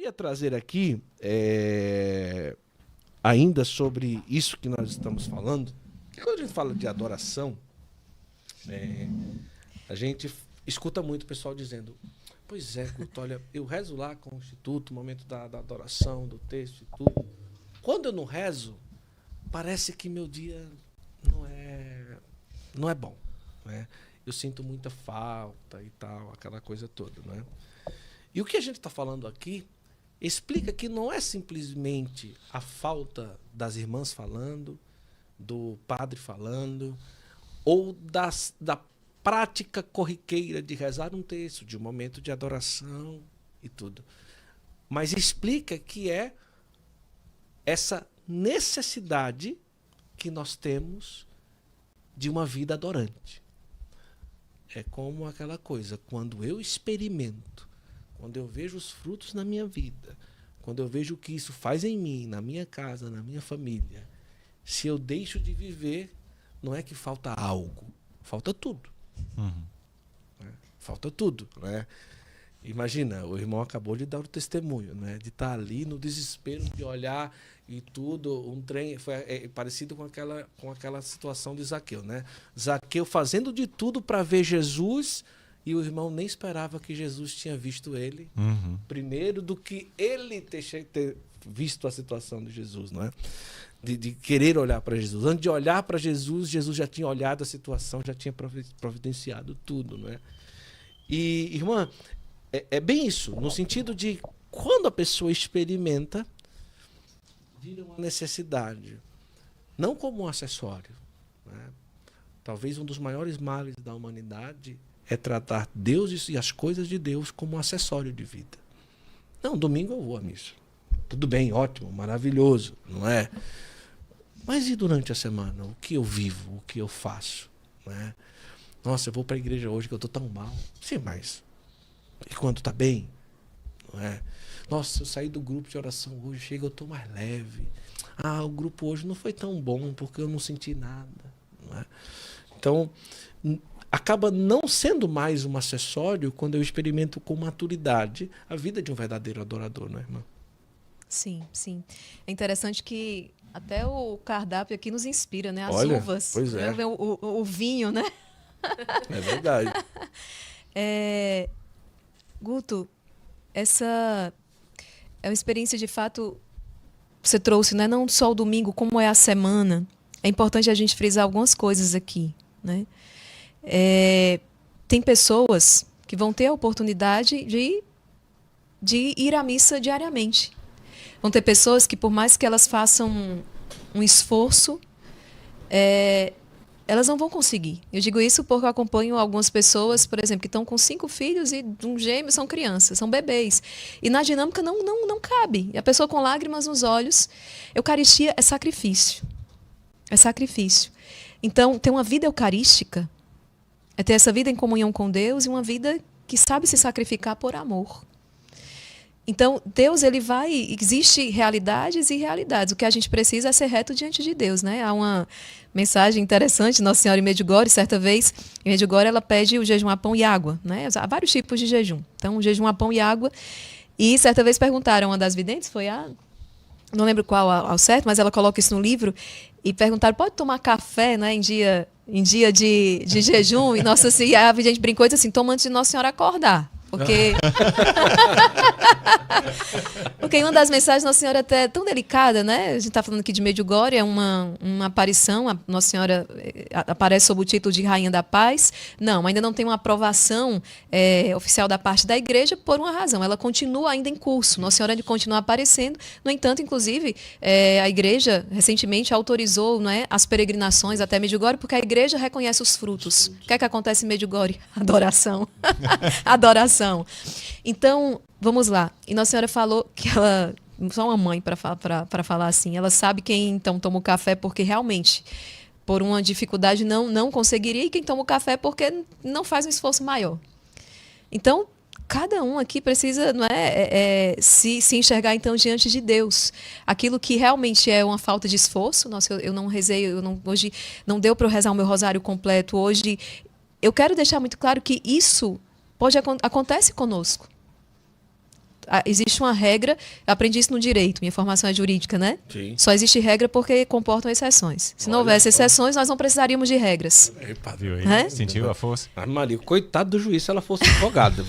queria trazer aqui, ainda sobre isso que nós estamos falando, que quando a gente fala de adoração, a gente escuta muito o pessoal dizendo: pois é, Guto, olha, eu rezo lá com o Instituto, o momento da adoração, do texto e tudo. Quando eu não rezo, parece que meu dia não é bom, né? Eu sinto muita falta e tal, aquela coisa toda, né? E o que a gente está falando aqui explica que não é simplesmente a falta das irmãs falando, do padre falando, ou da prática corriqueira de rezar um texto, de um momento de adoração e tudo. Mas explica que é essa necessidade que nós temos de uma vida adorante. É como aquela coisa, quando eu experimento, quando eu vejo os frutos na minha vida, quando eu vejo o que isso faz em mim, na minha casa, na minha família, se eu deixo de viver, não é que falta algo, falta tudo. Uhum. Falta tudo, né? Imagina, o irmão acabou de dar o testemunho, né? De estar ali no desespero de olhar e tudo, um trem foi parecido com aquela situação de Zaqueu, né? Zaqueu fazendo de tudo para ver Jesus e o irmão nem esperava que Jesus tinha visto ele primeiro do que ele ter visto a situação de Jesus, não é? De querer olhar para Jesus. Antes de olhar para Jesus, Jesus já tinha olhado a situação, já tinha providenciado tudo, não é? E, irmã, é bem isso, no sentido de quando a pessoa experimenta, vira uma necessidade, não como um acessório, né? Talvez um dos maiores males da humanidade é tratar Deus e as coisas de Deus como um acessório de vida. Não, domingo eu vou à missa. Tudo bem, ótimo, maravilhoso, não é? Mas e durante a semana? O que eu vivo? O que eu faço? Né? Nossa, eu vou para a igreja hoje que eu estou tão mal. Sim, mas e quando está bem? Não é? Nossa, eu saí do grupo de oração hoje, chega, eu estou mais leve. Ah, o grupo hoje não foi tão bom porque eu não senti nada. Não é? Então, acaba não sendo mais um acessório quando eu experimento com maturidade a vida de um verdadeiro adorador, não é, irmã? Sim, sim. É interessante que até o cardápio aqui nos inspira, né? As Olha, uvas, pois é. o vinho, né? É verdade. Guto, essa é uma experiência de fato que você trouxe, né? Não só o domingo, como é a semana. É importante a gente frisar algumas coisas aqui, né? Tem pessoas que vão ter a oportunidade de ir à missa diariamente. Vão ter pessoas que, por mais que elas façam um esforço, elas não vão conseguir. Eu digo isso porque eu acompanho algumas pessoas, por exemplo, que estão com 5 filhos e um gêmeo, são crianças, são bebês. E na dinâmica não cabe. E a pessoa com lágrimas nos olhos. Eucaristia é sacrifício. É sacrifício. Então, ter uma vida eucarística é ter essa vida em comunhão com Deus e uma vida que sabe se sacrificar por amor. Então, Deus, ele vai... Existe realidades e realidades. O que a gente precisa é ser reto diante de Deus, né? Há uma mensagem interessante, Nossa Senhora em Medjugorje, certa vez, em Medjugorje, ela pede o jejum a pão e água, né? Há vários tipos de jejum. Então, o jejum a pão e água. E, certa vez, perguntaram, uma das videntes, foi a... Não lembro qual ao certo, mas ela coloca isso no livro, e perguntaram, pode tomar café, né, em dia de jejum? E Nossa Senhora, a vidente brincou e disse assim, toma antes de Nossa Senhora acordar. Porque em uma das mensagens, Nossa Senhora até é tão delicada, né? A gente está falando aqui de Medjugorje, é uma aparição, a Nossa Senhora aparece sob o título de Rainha da Paz. Não, ainda não tem uma aprovação oficial da parte da igreja por uma razão. Ela continua ainda em curso, Nossa Senhora continua aparecendo. No entanto, inclusive, a igreja recentemente autorizou, né, as peregrinações até Medjugorje, porque a igreja reconhece os frutos. O que é que acontece em Medjugorje? Adoração. Adoração. Então, vamos lá. E Nossa Senhora falou que ela... Só uma mãe para falar assim. Ela sabe quem, então, toma o café porque realmente, por uma dificuldade, não conseguiria. E quem toma o café porque não faz um esforço maior. Então, cada um aqui precisa, não se enxergar, então, diante de Deus. Aquilo que realmente é uma falta de esforço. Nossa, eu não rezei, hoje não deu para eu rezar o meu rosário completo. Hoje, eu quero deixar muito claro que isso... acontece conosco. existe uma regra, eu aprendi isso no direito, minha formação é jurídica, né? Sim. Só existe regra porque comportam exceções. Se não houvesse exceções, nós não precisaríamos de regras. Epa, Viu aí? É? Sentiu a força? Ah, Maria, coitado do juiz se ela fosse advogada.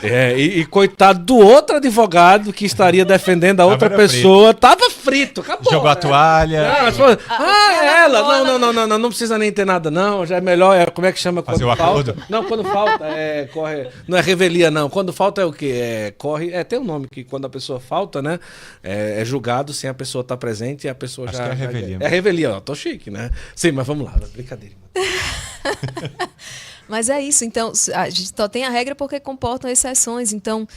E coitado do outro advogado que estaria defendendo a outra pessoa. Tava frito, acabou. Jogou a toalha. Ela, não precisa nem ter nada, não. Já é melhor, como é que chama fazer quando o falta? acordo? Não, quando falta, corre. Não é revelia, não. Quando falta é o quê? Corre. Tem um nome que quando a pessoa falta, né? É julgado sem a pessoa estar presente e a pessoa Acho já. que é revelia. É revelia, ó. Tô chique, né? Sim, mas vamos lá, brincadeira. Mas é isso, então, a gente só tem a regra porque comportam exceções. Então,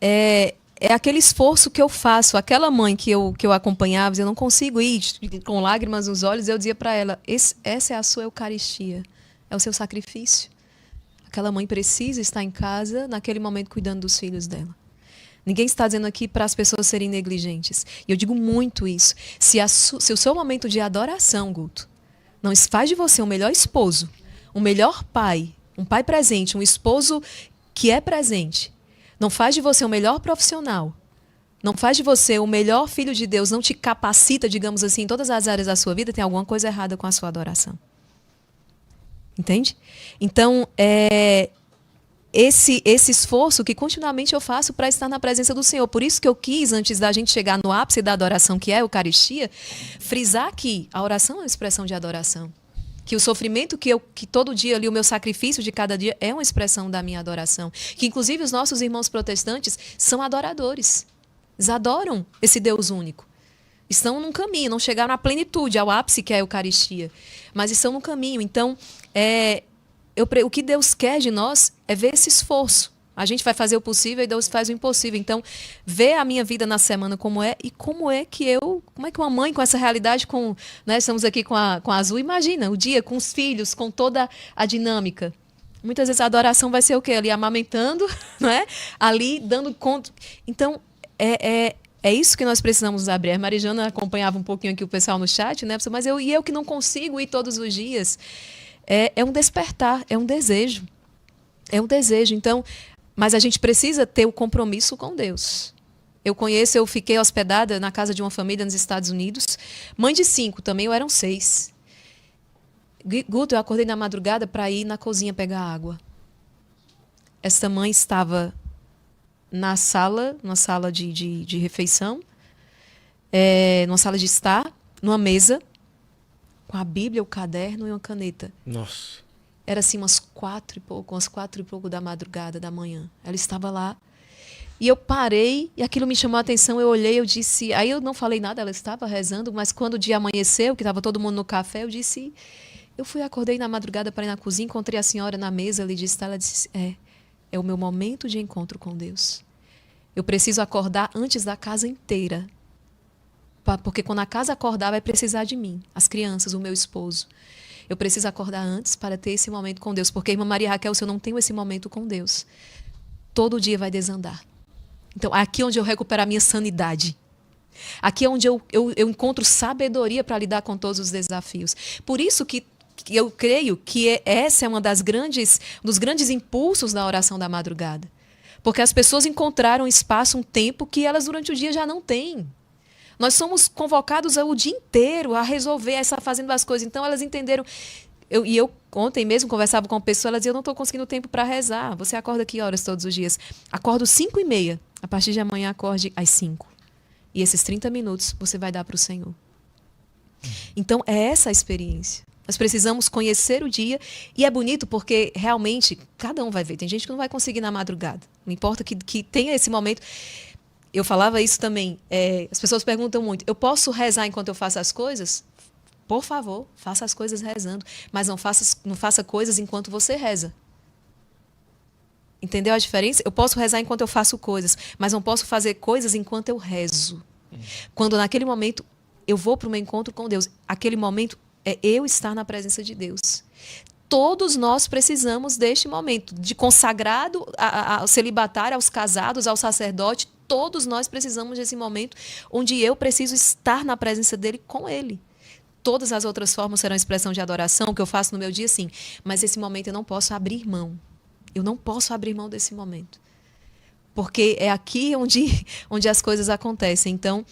é aquele esforço que eu faço. Aquela mãe que eu acompanhava, eu não consigo ir com lágrimas nos olhos, eu dizia para ela, essa é a sua Eucaristia, é o seu sacrifício. Aquela mãe precisa estar em casa, naquele momento, cuidando dos filhos dela. Ninguém está dizendo aqui para as pessoas serem negligentes. E eu digo muito isso. Se o seu momento de adoração, Guto, não faz de você um melhor esposo, um melhor pai, um pai presente, um esposo que é presente, não faz de você um melhor profissional, não faz de você o melhor filho de Deus, não te capacita, digamos assim, em todas as áreas da sua vida, tem alguma coisa errada com a sua adoração. Entende? Então, esse esforço que continuamente eu faço para estar na presença do Senhor. Por isso que eu quis, antes da gente chegar no ápice da adoração, que é a Eucaristia, frisar que a oração é uma expressão de adoração. Que o sofrimento que todo dia ali, o meu sacrifício de cada dia é uma expressão da minha adoração. Que inclusive os nossos irmãos protestantes são adoradores. Eles adoram esse Deus único. Estão num caminho, não chegaram à plenitude, ao ápice que é a Eucaristia. Mas estão no caminho. Então, o que Deus quer de nós é ver esse esforço. A gente vai fazer o possível e Deus faz o impossível. Então, ver a minha vida na semana como é e como é que uma mãe com essa realidade, né, estamos aqui com a Azul, imagina o dia com os filhos, com toda a dinâmica. Muitas vezes a adoração vai ser o quê? Ali amamentando, não é? Ali dando conta. Então, é isso que nós precisamos abrir. A Marijana acompanhava um pouquinho aqui o pessoal no chat, né? Mas eu que não consigo ir todos os dias. É um despertar, é um desejo. É um desejo. Então, mas a gente precisa ter o compromisso com Deus. Eu fiquei hospedada na casa de uma família nos Estados Unidos. Mãe de 5, também eu eram 6. Guto, eu acordei na madrugada para ir na cozinha pegar água. Essa mãe estava na sala de refeição, numa sala de estar, numa mesa, com a Bíblia, o caderno e uma caneta. Nossa. Era assim umas 4 e pouco da madrugada, da manhã. Ela estava lá. E eu parei, e aquilo me chamou a atenção, eu olhei, eu disse... Aí eu não falei nada, ela estava rezando, mas quando o dia amanheceu, que estava todo mundo no café, eu disse... acordei na madrugada para ir na cozinha, encontrei a senhora na mesa, ela disse, é o meu momento de encontro com Deus. Eu preciso acordar antes da casa inteira. Porque quando a casa acordar, vai precisar de mim, as crianças, o meu esposo. Eu preciso acordar antes para ter esse momento com Deus. Porque, irmã Maria Raquel, se eu não tenho esse momento com Deus, todo dia vai desandar. Então, aqui é onde eu recupero a minha sanidade. Aqui é onde eu encontro sabedoria para lidar com todos os desafios. Por isso que eu creio que essa é dos grandes impulsos da oração da madrugada. Porque as pessoas encontraram espaço, um tempo que elas durante o dia já não têm. Nós somos convocados o dia inteiro a resolver, a estar fazendo as coisas. Então, elas entenderam. Eu ontem mesmo conversava com uma pessoa, ela dizia, eu não estou conseguindo tempo para rezar. Você acorda que horas todos os dias? Acordo 5h30. A partir de amanhã, acorde às 5. E esses 30 minutos você vai dar para o Senhor. Então, é essa a experiência. Nós precisamos conhecer o dia. E é bonito porque, realmente, cada um vai ver. Tem gente que não vai conseguir na madrugada. Não importa que tenha esse momento... Eu falava isso também. As pessoas perguntam muito, eu posso rezar enquanto eu faço as coisas? Por favor, faça as coisas rezando. Mas não faça coisas enquanto você reza. Entendeu a diferença? Eu posso rezar enquanto eu faço coisas, mas não posso fazer coisas enquanto eu rezo. Quando naquele momento eu vou para o meu encontro com Deus, aquele momento é eu estar na presença de Deus. Todos nós precisamos deste momento, de consagrado ao celibatário, aos casados, ao sacerdote, todos nós precisamos desse momento onde eu preciso estar na presença dele com ele. Todas as outras formas serão expressão de adoração, que eu faço no meu dia, sim. Mas esse momento eu não posso abrir mão. Eu não posso abrir mão desse momento. porque é aqui onde as coisas acontecem. Então,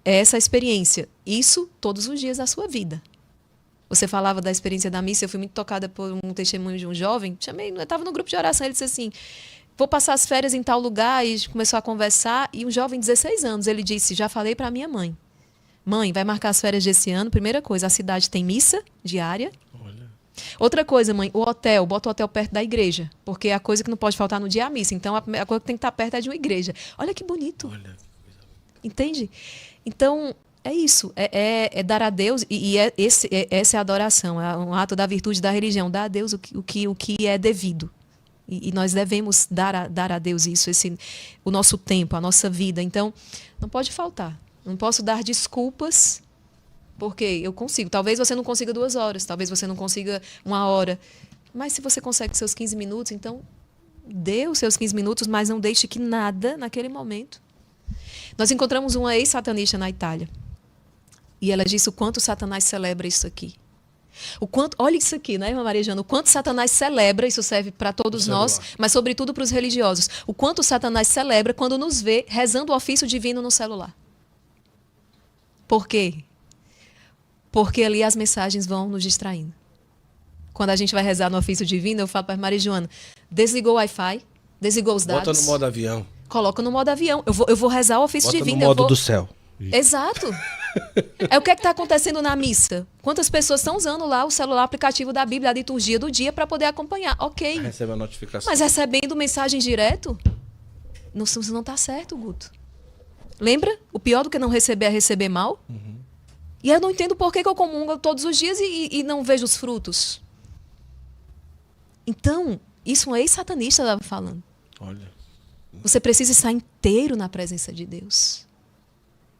é essa experiência. Isso todos os dias da sua vida. Você falava da experiência da missa, eu fui muito tocada por um testemunho de um jovem. Eu estava no grupo de oração, ele disse assim, vou passar as férias em tal lugar, e começou a conversar, e um jovem de 16 anos, ele disse, já falei para minha mãe. Mãe, vai marcar as férias desse ano, primeira coisa, a cidade tem missa diária. Olha. Outra coisa, mãe, o hotel, bota o hotel perto da igreja, porque a coisa que não pode faltar no dia é a missa, então a coisa que tem que estar perto é de uma igreja. Olha que bonito. Olha. Entende? Então, é isso, é dar a Deus, essa é a adoração, é um ato da virtude da religião, dar a Deus o que é devido. E nós devemos dar a Deus isso, o nosso tempo, a nossa vida. Então, não pode faltar. Não posso dar desculpas, porque eu consigo. Talvez você não consiga 2 horas, talvez você não consiga 1 hora. Mas se você consegue seus 15 minutos, então dê os seus 15 minutos, mas não deixe que nada naquele momento. Nós encontramos uma ex-satanista na Itália. E ela disse o quanto Satanás celebra isso aqui. Olha isso aqui, né, irmã Maria Jana? O quanto Satanás celebra, isso serve para todos nós, mas sobretudo para os religiosos. O quanto Satanás celebra quando nos vê rezando o ofício divino no celular. Por quê? Porque ali as mensagens vão nos distraindo. Quando a gente vai rezar no ofício divino, eu falo para a Maria Joana, desligou o Wi-Fi, desligou os dados. Bota no modo avião. Coloca no modo avião. Eu vou rezar o ofício divino. Bota no modo do céu. Exato. É o que está acontecendo na missa. Quantas pessoas estão usando lá o celular aplicativo da Bíblia, a liturgia do dia, para poder acompanhar. Ok. Recebe a notificação. Mas recebendo mensagem direto, não está certo, Guto. Lembra? O pior do que não receber é receber mal. Uhum. E eu não entendo por que eu comungo todos os dias e não vejo os frutos. Então, isso um ex-satanista estava falando. Olha. Você precisa estar inteiro na presença de Deus.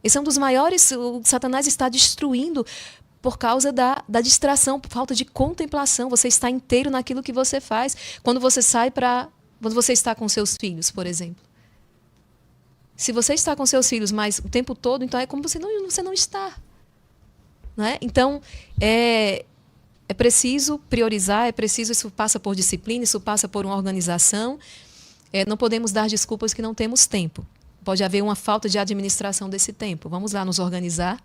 Esse é um dos maiores, o Satanás está destruindo por causa da distração, por falta de contemplação. Você está inteiro naquilo que você faz. Quando você quando você está com seus filhos, por exemplo. Se você está com seus filhos mais o tempo todo, então é como se você não está. Né? Então, é preciso priorizar, isso passa por disciplina, isso passa por uma organização. Não podemos dar desculpas que não temos tempo. Pode haver uma falta de administração desse tempo. Vamos lá nos organizar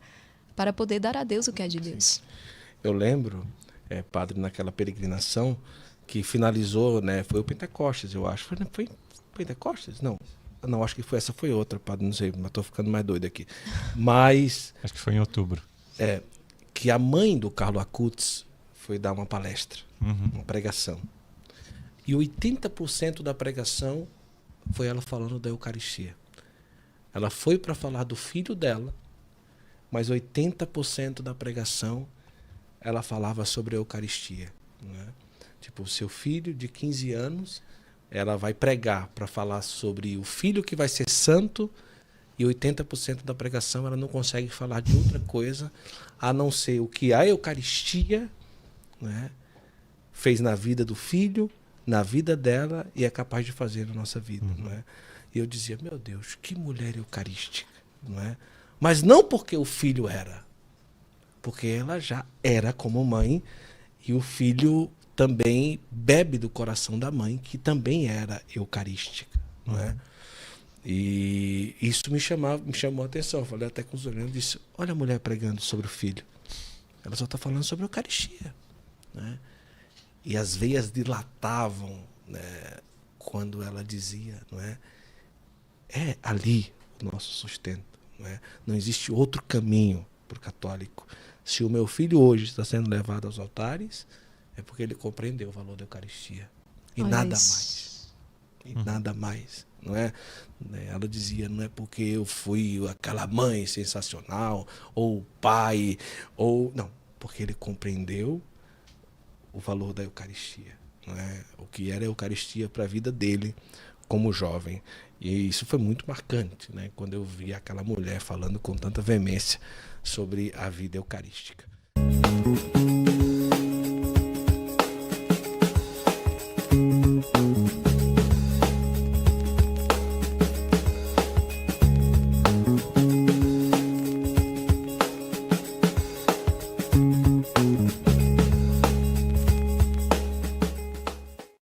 para poder dar a Deus o que é de Deus. Eu lembro, padre, naquela peregrinação que finalizou, né, foi o Pentecostes, eu acho. Foi Pentecostes? Não, acho que essa foi outra, padre, não sei, mas estou ficando mais doido aqui. Mas... acho que foi em outubro. Que a mãe do Carlo Acutis foi dar uma palestra, uma pregação. E 80% da pregação foi ela falando da Eucaristia. Ela foi para falar do filho dela, mas 80% da pregação ela falava sobre a Eucaristia. Né? Tipo, o seu filho de 15 anos, ela vai pregar para falar sobre o filho que vai ser santo, e 80% da pregação ela não consegue falar de outra coisa a não ser o que a Eucaristia, né, fez na vida do filho, na vida dela e é capaz de fazer na nossa vida. Não é? E eu dizia, meu Deus, que mulher eucarística. Não é? Mas não porque o filho era, porque ela já era como mãe e o filho também bebe do coração da mãe, que também era eucarística. Não é? E isso me chamou a atenção. Eu falei até com os olhos, disse, olha a mulher pregando sobre o filho. Ela só está falando sobre a Eucaristia. Né? E as veias dilatavam, né, quando ela dizia, não é? É ali o nosso sustento. Não é? Não existe outro caminho para o católico. Se o meu filho hoje está sendo levado aos altares, é porque ele compreendeu o valor da Eucaristia. E olha nada isso. Mais. E nada mais. Não é? Ela dizia, não é porque eu fui aquela mãe sensacional, ou pai, ou... Não, porque ele compreendeu o valor da Eucaristia. Não é? O que era a Eucaristia para a vida dele como jovem. E isso foi muito marcante, né? Quando eu vi aquela mulher falando com tanta veemência sobre a vida eucarística.